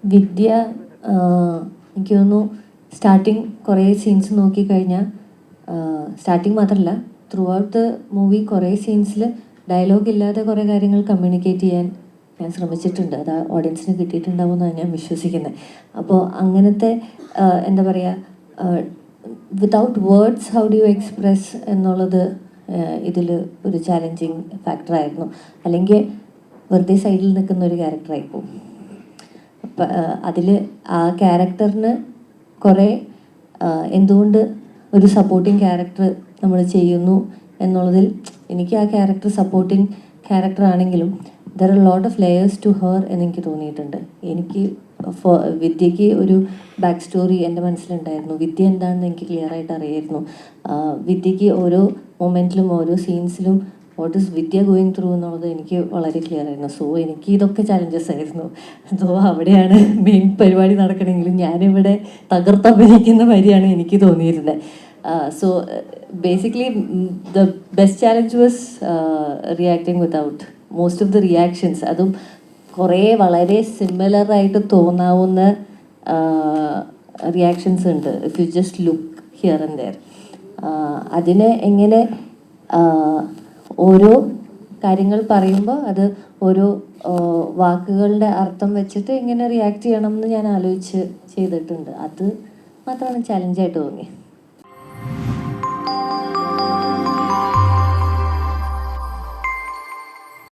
വിദ്യ എനിക്ക് തോന്നുന്നു സ്റ്റാർട്ടിങ് കുറേ സീൻസ് നോക്കിക്കഴിഞ്ഞാൽ സ്റ്റാർട്ടിങ് മാത്രമല്ല ത്രൂ ഔട്ട് ദ മൂവി കുറേ സീൻസിൽ ഡയലോഗ് ഇല്ലാതെ കുറേ കാര്യങ്ങൾ കമ്മ്യൂണിക്കേറ്റ് ചെയ്യാൻ ഞാൻ ശ്രമിച്ചിട്ടുണ്ട്. അത് ഓഡിയൻസിന് കിട്ടിയിട്ടുണ്ടാവുമെന്നാണ് ഞാൻ വിശ്വസിക്കുന്നത്. അപ്പോൾ അങ്ങനത്തെ എന്താ പറയുക, without words how do you express എന്നുള്ളത് ഇതിൽ ഒരു ചാലഞ്ചിങ് ഫാക്ടറായിരുന്നു. അല്ലെങ്കിൽ വെറുതെ സൈഡിൽ നിൽക്കുന്ന ഒരു ക്യാരക്ടറായിപ്പോൾ. അപ്പം അതിൽ ആ ക്യാരക്ടറിന് കുറേ എന്തുകൊണ്ട് ഒരു സപ്പോർട്ടിങ് ക്യാരക്ടർ നമ്മൾ ചെയ്യുന്നു എന്നുള്ളതിൽ എനിക്ക് ആ ക്യാരക്ടർ സപ്പോർട്ടിങ് ക്യാരക്ടർ ആണെങ്കിലും there are lot of layers to her എന്നെനിക്ക് തോന്നിയിട്ടുണ്ട്. എനിക്ക് വിദ്യയ്ക്ക് ഒരു ബാക്ക് സ്റ്റോറി എൻ്റെ മനസ്സിലുണ്ടായിരുന്നു. വിദ്യ എന്താണെന്ന് എനിക്ക് ക്ലിയർ ആയിട്ട് അറിയായിരുന്നു. വിദ്യയ്ക്ക് ഓരോ മൊമെൻറ്റിലും ഓരോ സീൻസിലും what is Vidya going through എന്നുള്ളത് എനിക്ക് വളരെ ക്ലിയർ ആയിരുന്നു. സോ എനിക്ക് ഇതൊക്കെ ചാലഞ്ചസ് ആയിരുന്നു. സോ അവിടെയാണ് മെയിൻ പരിപാടി നടക്കണമെങ്കിലും ഞാനിവിടെ തകർത്തഭിനയിക്കുന്ന വരിയാണ് എനിക്ക് തോന്നിയിരുന്നത്. So basically the best challenge was reacting without most of the reactions. അതും കുറേ വളരെ സിമിലറായിട്ട് തോന്നാവുന്ന റിയാക്ഷൻസ് ഉണ്ട്. If you just look here and there. അതിനെ എങ്ങനെ ഓരോ കാര്യങ്ങൾ പറയുമ്പോൾ അത് ഓരോ വാക്കുകളുടെ അർത്ഥം വെച്ചിട്ട് എങ്ങനെ റിയാക്ട് ചെയ്യണം എന്ന് ഞാൻ ആലോചിച്ച് ചെയ്തിട്ടുണ്ട്. അത് മാത്രമാണ് ചാലഞ്ചായിട്ട് തോന്നിയത്.